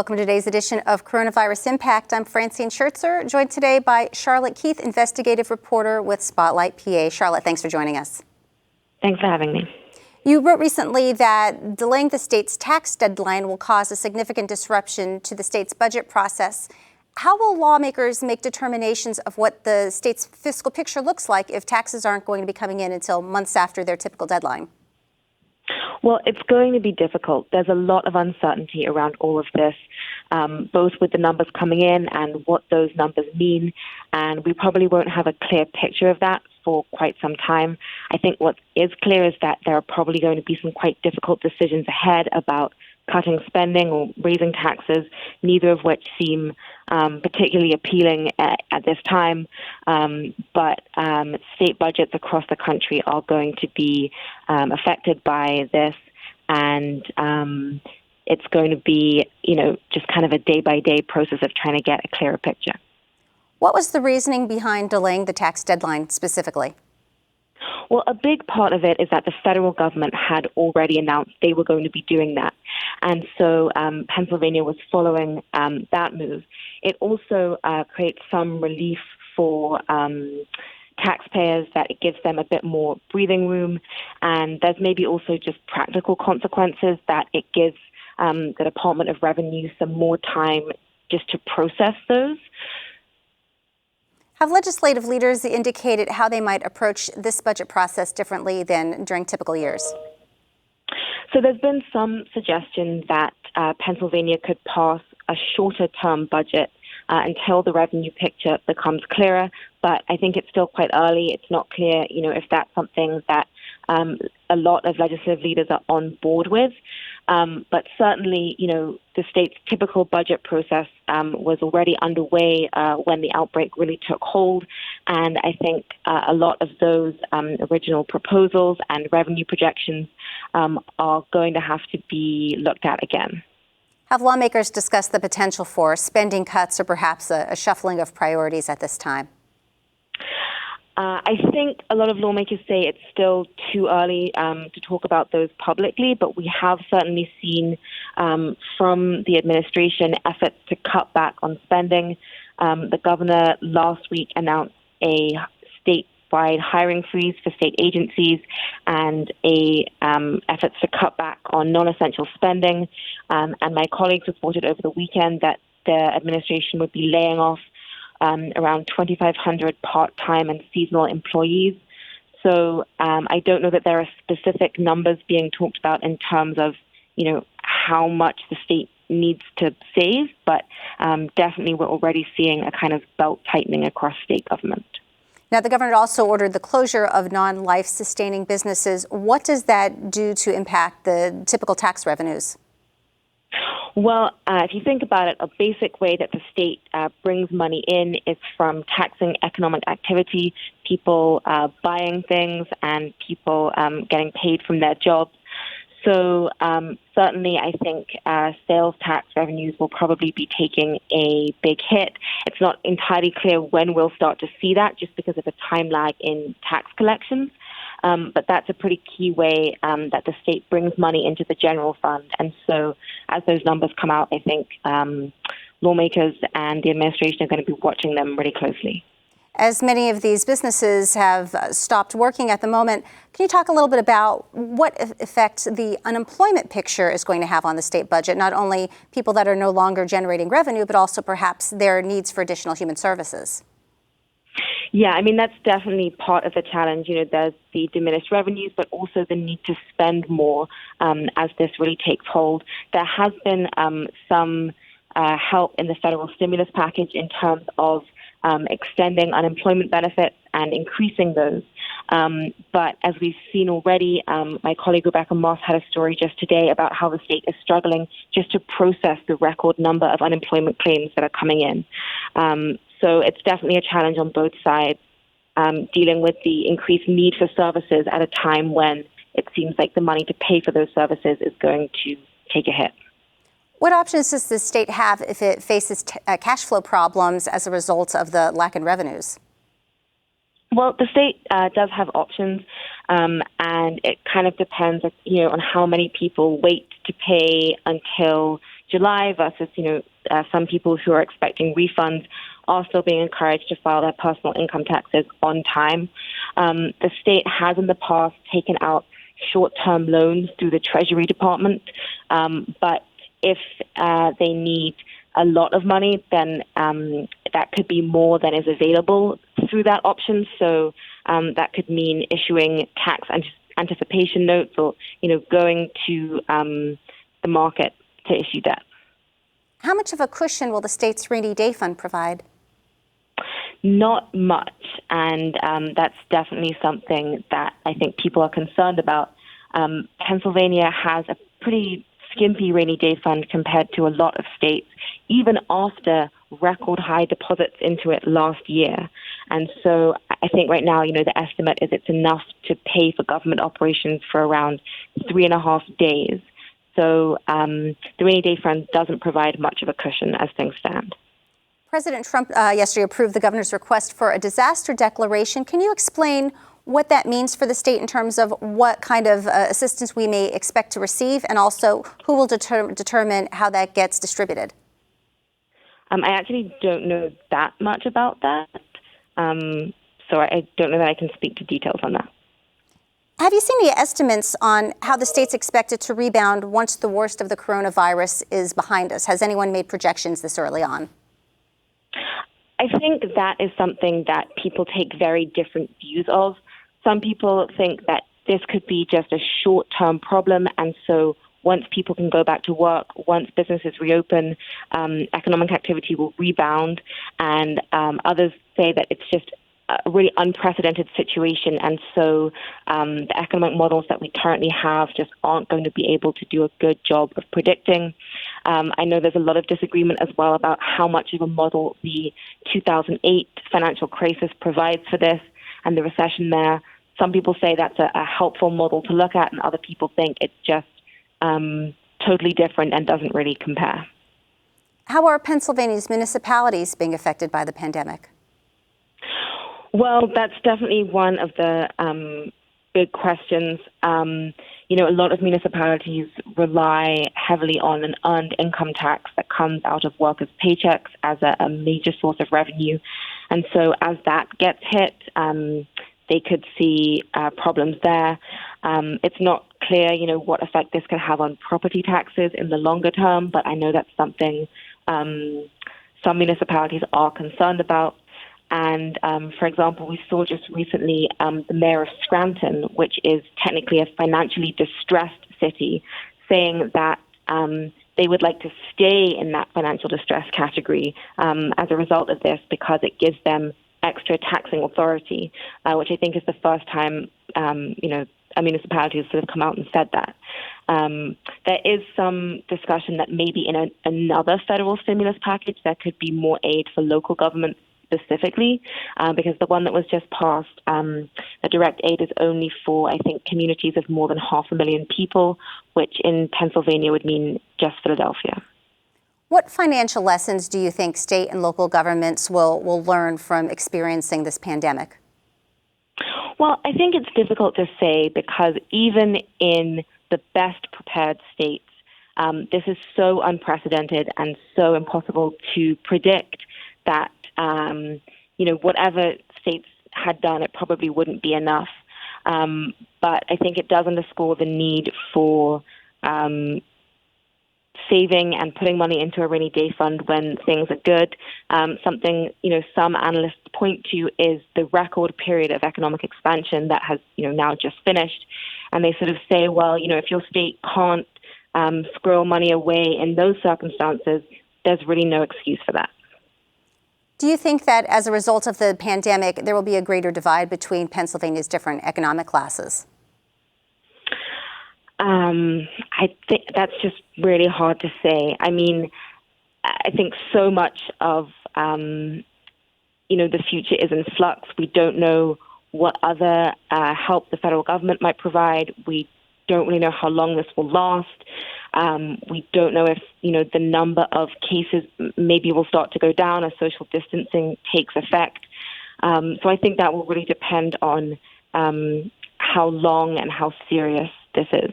Welcome to today's edition of Coronavirus Impact. I'm Francine Schertzer, joined today by Charlotte Keith, investigative reporter with Spotlight PA. Charlotte, thanks for joining us. Thanks for having me. You wrote recently that delaying the state's tax deadline will cause a significant disruption to the state's budget process. How will lawmakers make determinations of what the state's fiscal picture looks like if taxes aren't going to be coming in until months after their typical deadline? Well, it's going to be difficult. There's a lot of uncertainty around all of this, both with the numbers coming in and what those numbers mean. And we probably won't have a clear picture of that for quite some time. I think what is clear is that there are probably going to be some quite difficult decisions ahead about cutting spending or raising taxes, neither of which seem particularly appealing at this time. But state budgets across the country are going to be affected by this, and it's going to be, just kind of a day-by-day process of trying to get a clearer picture. What was the reasoning behind delaying the tax deadline specifically? Well, a big part of it is that the federal government had already announced they were going to be doing that. And so Pennsylvania was following that move. It also creates some relief for taxpayers, that it gives them a bit more breathing room. And there's maybe also just practical consequences that it gives the Department of Revenue some more time just to process those. Have legislative leaders indicated how they might approach this budget process differently than during typical years? So there's been some suggestion that Pennsylvania could pass a shorter-term budget until the revenue picture becomes clearer. But I think it's still quite early. It's not clear, if that's something that a lot of legislative leaders are on board with. But certainly, the state's typical budget process was already underway when the outbreak really took hold. And I think a lot of those original proposals and revenue projections are going to have to be looked at again. Have lawmakers discussed the potential for spending cuts or perhaps a shuffling of priorities at this time? I think a lot of lawmakers say it's still too early to talk about those publicly, but we have certainly seen from the administration efforts to cut back on spending. The governor last week announced a statewide hiring freeze for state agencies and efforts to cut back on non-essential spending. And my colleagues reported over the weekend that the administration would be laying off around 2,500 part-time and seasonal employees. So I don't know that there are specific numbers being talked about in terms of, how much the state needs to save, but definitely we're already seeing a kind of belt tightening across state government. Now, the governor also ordered the closure of non-life sustaining businesses. What does that do to impact the typical tax revenues? Well, if you think about it, a basic way that the state brings money in is from taxing economic activity, people buying things and people getting paid from their jobs. So certainly I think sales tax revenues will probably be taking a big hit. It's not entirely clear when we'll start to see that just because of the time lag in tax collections. But that's a pretty key way that the state brings money into the general fund. And so as those numbers come out, I think lawmakers and the administration are going to be watching them really closely. As many of these businesses have stopped working at the moment, can you talk a little bit about what effect the unemployment picture is going to have on the state budget? Not only people that are no longer generating revenue, but also perhaps their needs for additional human services. Yeah, I mean, that's definitely part of the challenge. There's the diminished revenues, but also the need to spend more as this really takes hold. There has been some help in the federal stimulus package in terms of extending unemployment benefits and increasing those. But as we've seen already, my colleague Rebecca Moss had a story just today about how the state is struggling just to process the record number of unemployment claims that are coming in. So it's definitely a challenge on both sides, dealing with the increased need for services at a time when it seems like the money to pay for those services is going to take a hit. What options does the state have if it faces cash flow problems as a result of the lack in revenues? Well, the state does have options, and it kind of depends, on how many people wait to pay until, July versus, some people who are expecting refunds are still being encouraged to file their personal income taxes on time. The state has in the past taken out short-term loans through the Treasury Department, but if they need a lot of money, then that could be more than is available through that option. So that could mean issuing tax anticipation notes or, going to the market to issue debt. How much of a cushion will the state's rainy day fund provide? Not much, and that's definitely something that I think people are concerned about. Pennsylvania has a pretty skimpy rainy day fund compared to a lot of states, even after record high deposits into it last year. And so I think right now, the estimate is it's enough to pay for government operations for around 3.5 days. So the rainy day fund doesn't provide much of a cushion as things stand. President Trump yesterday approved the governor's request for a disaster declaration. Can you explain what that means for the state in terms of what kind of assistance we may expect to receive, and also who will determine how that gets distributed? I actually don't know that much about that, so I don't know that I can speak to details on that. Have you seen any estimates on how the state's expected to rebound once the worst of the coronavirus is behind us? Has anyone made projections this early on? I think that is something that people take very different views of. Some people think that this could be just a short-term problem, and so once people can go back to work, once businesses reopen, economic activity will rebound, and others say that it's just a really unprecedented situation, and so the economic models that we currently have just aren't going to be able to do a good job of predicting. I know there's a lot of disagreement as well about how much of a model the 2008 financial crisis provides for this and the recession there. Some people say that's a helpful model to look at, and other people think it's just totally different and doesn't really compare. How are Pennsylvania's municipalities being affected by the pandemic? Well, that's definitely one of the big questions. A lot of municipalities rely heavily on an earned income tax that comes out of workers' paychecks as a major source of revenue. And so as that gets hit, they could see problems there. It's not clear, what effect this could have on property taxes in the longer term, but I know that's something some municipalities are concerned about. And, for example, we saw just recently the mayor of Scranton, which is technically a financially distressed city, saying that they would like to stay in that financial distress category as a result of this because it gives them extra taxing authority, which I think is the first time, a municipality has sort of come out and said that. There is some discussion that maybe in another federal stimulus package there could be more aid for local governments specifically, because the one that was just passed, the direct aid is only for, I think, communities of more than 500,000 people, which in Pennsylvania would mean just Philadelphia. What financial lessons do you think state and local governments will learn from experiencing this pandemic? Well, I think it's difficult to say because even in the best prepared states, this is so unprecedented and so impossible to predict that whatever states had done, it probably wouldn't be enough. But I think it does underscore the need for saving and putting money into a rainy day fund when things are good. Something, some analysts point to is the record period of economic expansion that has, now just finished. And they sort of say, well, if your state can't squirrel money away in those circumstances, there's really no excuse for that. Do you think that as a result of the pandemic, there will be a greater divide between Pennsylvania's different economic classes? I think that's just really hard to say. I mean, I think so much of, the future is in flux. We don't know what other help the federal government might provide. We don't really know how long this will last. We don't know if, the number of cases maybe will start to go down as social distancing takes effect. So I think that will really depend on how long and how serious this is.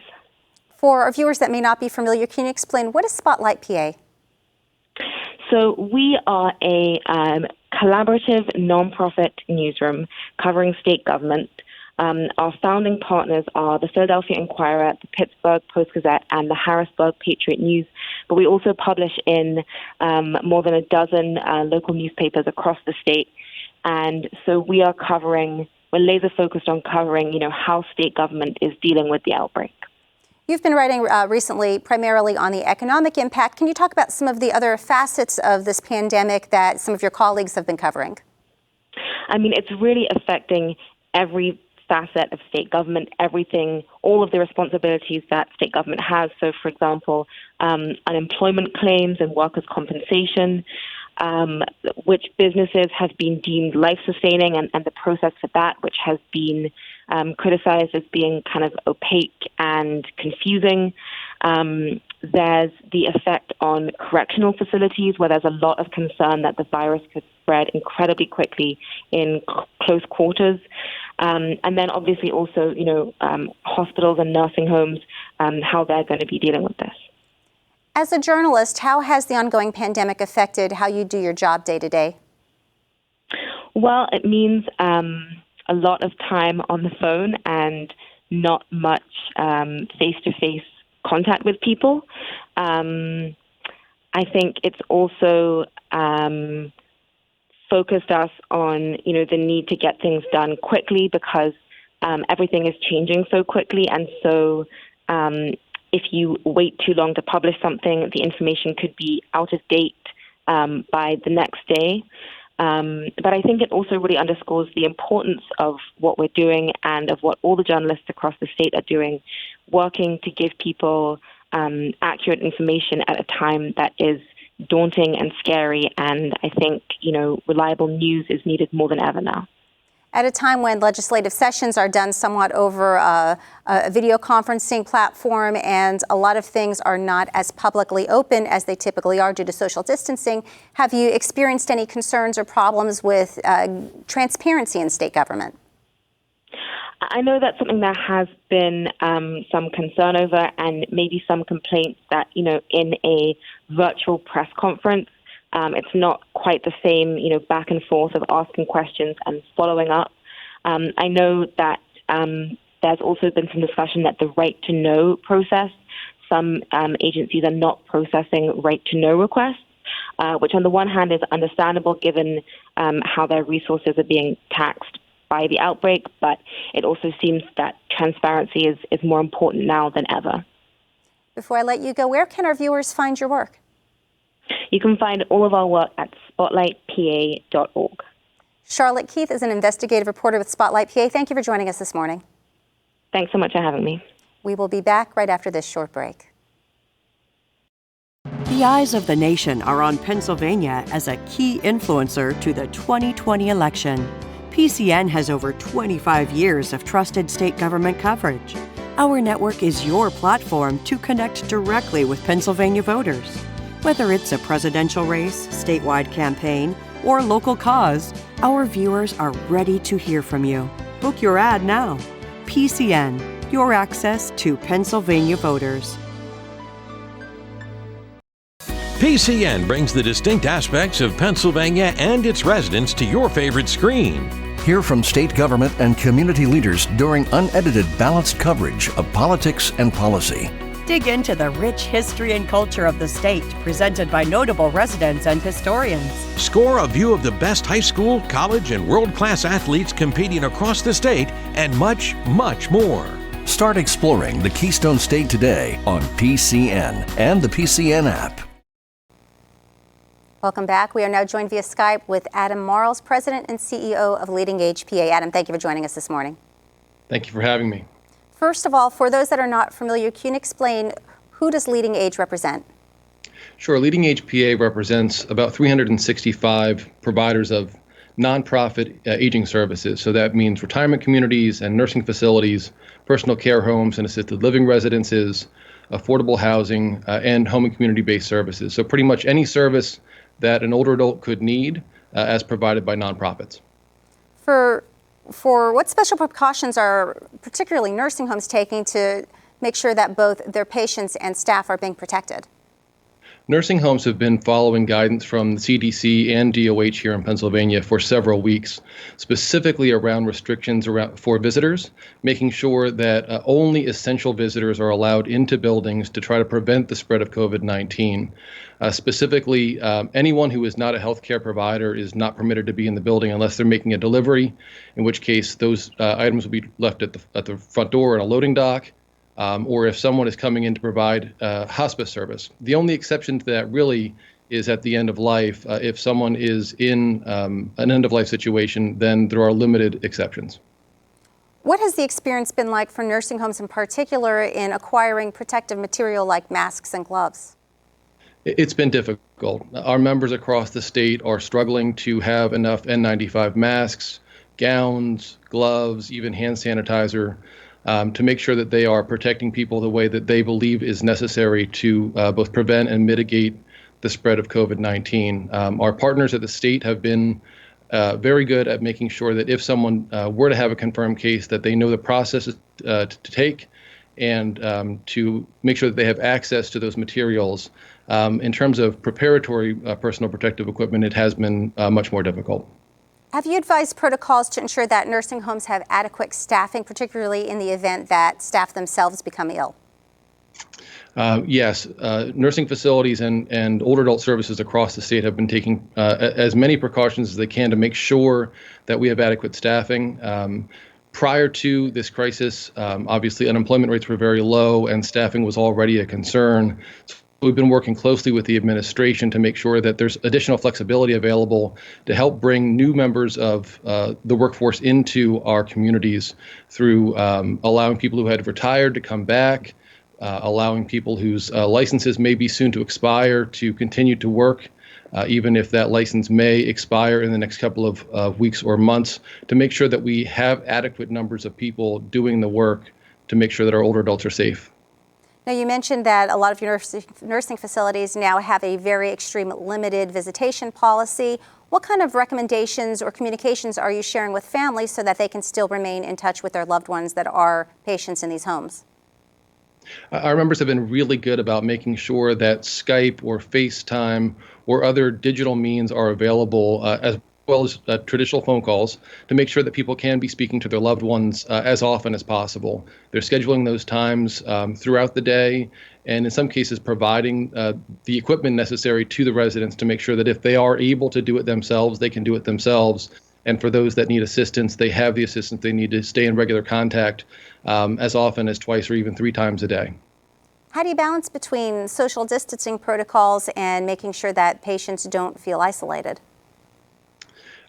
For our viewers that may not be familiar, can you explain what is Spotlight PA? So we are a collaborative nonprofit newsroom covering state government. Our founding partners are the Philadelphia Inquirer, the Pittsburgh Post-Gazette, and the Harrisburg Patriot News. But we also publish in more than a dozen local newspapers across the state. And so we're laser focused on covering, how state government is dealing with the outbreak. You've been writing recently primarily on the economic impact. Can you talk about some of the other facets of this pandemic that some of your colleagues have been covering? I mean, it's really affecting every facet of state government, everything, all of the responsibilities that state government has. So, for example, unemployment claims and workers' compensation, which businesses have been deemed life-sustaining, and the process for that, which has been criticized as being kind of opaque and confusing. There's the effect on correctional facilities, where there's a lot of concern that the virus could spread incredibly quickly in close quarters. And then obviously also, hospitals and nursing homes, how they're going to be dealing with this. As a journalist, how has the ongoing pandemic affected how you do your job day to day? Well, it means a lot of time on the phone and not much face-to-face contact with people. I think it's also focused us on, the need to get things done quickly, because everything is changing so quickly. And so if you wait too long to publish something, the information could be out of date by the next day. But I think it also really underscores the importance of what we're doing and of what all the journalists across the state are doing, working to give people accurate information at a time that is daunting and scary. And I think, reliable news is needed more than ever now. At a time when legislative sessions are done somewhat over a video conferencing platform, and a lot of things are not as publicly open as they typically are due to social distancing, have you experienced any concerns or problems with transparency in state government? I know that's something that has been some concern over, and maybe some complaints that, in a virtual press conference, it's not quite the same, back and forth of asking questions and following up. I know that there's also been some discussion that the right to know process, some agencies are not processing right to know requests, which on the one hand is understandable given how their resources are being taxed by the outbreak, but it also seems that transparency is more important now than ever. Before I let you go, where can our viewers find your work? You can find all of our work at spotlightpa.org. Charlotte Keith is an investigative reporter with Spotlight PA. Thank you for joining us this morning. Thanks so much for having me. We will be back right after this short break. The eyes of the nation are on Pennsylvania as a key influencer to the 2020 election. PCN has over 25 years of trusted state government coverage. Our network is your platform to connect directly with Pennsylvania voters. Whether it's a presidential race, statewide campaign, or local cause, our viewers are ready to hear from you. Book your ad now. PCN, your access to Pennsylvania voters. PCN brings the distinct aspects of Pennsylvania and its residents to your favorite screen. Hear from state government and community leaders during unedited, balanced coverage of politics and policy. Dig into the rich history and culture of the state, presented by notable residents and historians. Score a view of the best high school, college, and world-class athletes competing across the state, and much, much more. Start exploring the Keystone State today on PCN and the PCN app. Welcome back. We are now joined via Skype with Adam Marles, President and CEO of LeadingAge PA. Adam, thank you for joining us this morning. Thank you for having me. First of all, for those that are not familiar, can you explain who does LeadingAge represent? Sure. LeadingAge PA represents about 365 providers of nonprofit aging services. So that means retirement communities and nursing facilities, personal care homes and assisted living residences, affordable housing, and home and community-based services. So pretty much any service that an older adult could need as provided by nonprofits. For what special precautions are particularly nursing homes taking to make sure that both their patients and staff are being protected? Nursing homes have been following guidance from the CDC and DOH here in Pennsylvania for several weeks, specifically around restrictions for visitors, making sure that only essential visitors are allowed into buildings to try to prevent the spread of COVID-19. Specifically, anyone who is not a healthcare provider is not permitted to be in the building unless they're making a delivery, in which case those items will be left at the front door in a loading dock. Or if someone is coming in to provide hospice service. The only exception to that really is at the end of life. If someone is in an end-of-life situation, then there are limited exceptions. What has the experience been like for nursing homes in particular in acquiring protective material like masks and gloves? It's been difficult. Our members across the state are struggling to have enough N95 masks, gowns, gloves, even hand sanitizer, to make sure that they are protecting people the way that they believe is necessary to both prevent and mitigate the spread of COVID-19. Our partners at the state have been very good at making sure that if someone were to have a confirmed case, that they know the processes to take and to make sure that they have access to those materials. In terms of preparatory personal protective equipment, it has been much more difficult. Have you advised protocols to ensure that nursing homes have adequate staffing, particularly in the event that staff themselves become ill? Yes, nursing facilities and older adult services across the state have been taking as many precautions as they can to make sure that we have adequate staffing. Prior to this crisis, obviously unemployment rates were very low and staffing was already a concern. We've been working closely with the administration to make sure that there's additional flexibility available to help bring new members of the workforce into our communities through allowing people who had retired to come back, allowing people whose licenses may be soon to expire to continue to work, even if that license may expire in the next couple of weeks or months, to make sure that we have adequate numbers of people doing the work to make sure that our older adults are safe. Now, you mentioned that a lot of your nursing facilities now have a very extreme limited visitation policy. What kind of recommendations or communications are you sharing with families so that they can still remain in touch with their loved ones that are patients in these homes? Our members have been really good about making sure that Skype or FaceTime or other digital means are available as well as traditional phone calls to make sure that people can be speaking to their loved ones as often as possible. They're scheduling those times throughout the day and in some cases providing the equipment necessary to the residents to make sure that if they are able to do it themselves, they can do it themselves. And for those that need assistance, they have the assistance they need to stay in regular contact as often as twice or even 3 times a day. How do you balance between social distancing protocols and making sure that patients don't feel isolated?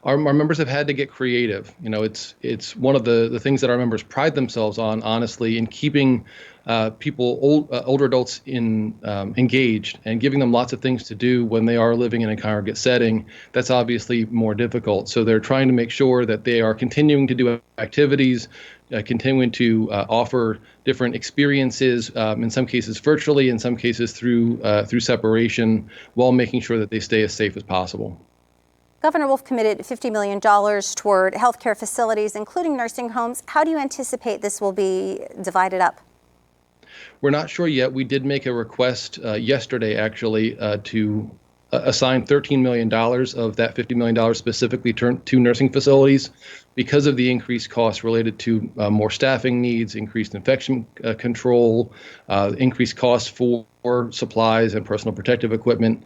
Our members have had to get creative. You know, it's one of the things that our members pride themselves on, honestly, in keeping older adults engaged and giving them lots of things to do when they are living in a congregate setting. That's obviously more difficult. So they're trying to make sure that they are continuing to do activities, continuing to offer different experiences, in some cases virtually, in some cases through separation, while making sure that they stay as safe as possible. Governor Wolf committed $50 million toward healthcare facilities, including nursing homes. How do you anticipate this will be divided up? We're not sure yet. We did make a request yesterday, actually, to assign $13 million of that $50 million specifically to nursing facilities because of the increased costs related to more staffing needs, increased infection control, increased costs for supplies and personal protective equipment.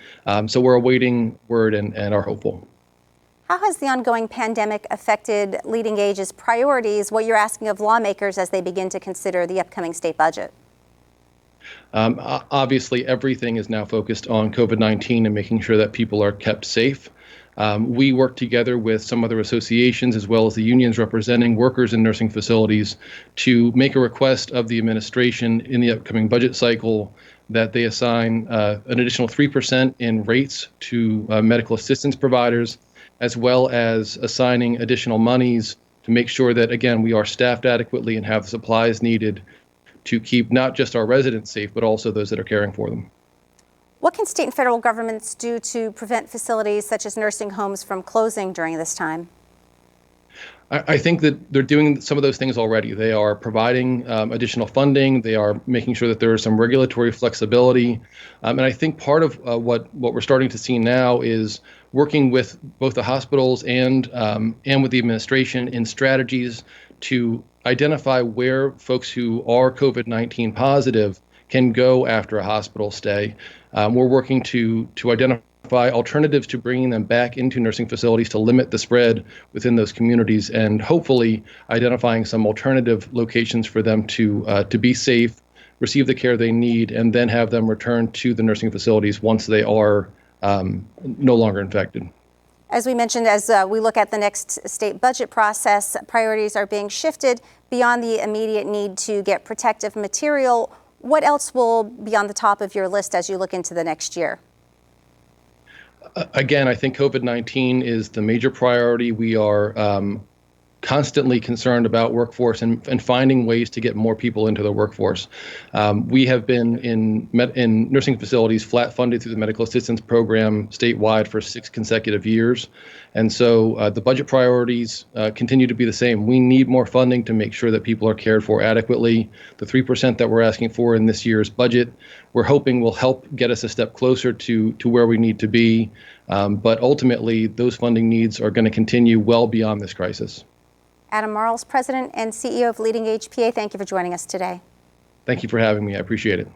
So we're awaiting word and are hopeful. How has the ongoing pandemic affected LeadingAge's priorities, what you're asking of lawmakers as they begin to consider the upcoming state budget? Obviously, everything is now focused on COVID-19 and making sure that people are kept safe. We work together with some other associations as well as the unions representing workers in nursing facilities to make a request of the administration in the upcoming budget cycle that they assign an additional 3% in rates to medical assistance providers, as well as assigning additional monies to make sure that, again, we are staffed adequately and have the supplies needed to keep not just our residents safe, but also those that are caring for them. What can state and federal governments do to prevent facilities such as nursing homes from closing during this time? I think that they're doing some of those things already. They are providing additional funding. They are making sure that there is some regulatory flexibility. And I think part of what we're starting to see now is working with both the hospitals and with the administration in strategies to identify where folks who are COVID-19 positive can go after a hospital stay. We're working to identify alternatives to bringing them back into nursing facilities to limit the spread within those communities, and hopefully identifying some alternative locations for them to be safe, receive the care they need, and then have them return to the nursing facilities once they are no longer infected. As we mentioned, as we look at the next state budget process, priorities are being shifted beyond the immediate need to get protective material. What else will be on the top of your list as you look into the next year? Again, I think COVID-19 is the major priority. We are constantly concerned about workforce and finding ways to get more people into the workforce. We have been in nursing facilities flat funded through the medical assistance program statewide for 6 consecutive years. And so the budget priorities continue to be the same. We need more funding to make sure that people are cared for adequately. The 3% that we're asking for in this year's budget, we're hoping will help get us a step closer to where we need to be. But ultimately, those funding needs are going to continue well beyond this crisis. Adam Marles, President and CEO of LeadingAge PA, thank you for joining us today. Thank you for having me. I appreciate it.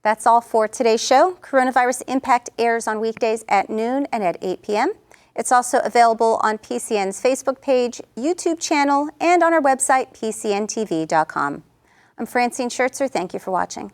That's all for today's show. Coronavirus Impact airs on weekdays at noon and at 8 p.m. It's also available on PCN's Facebook page, YouTube channel, and on our website, pcntv.com. I'm Francine Schertzer. Thank you for watching.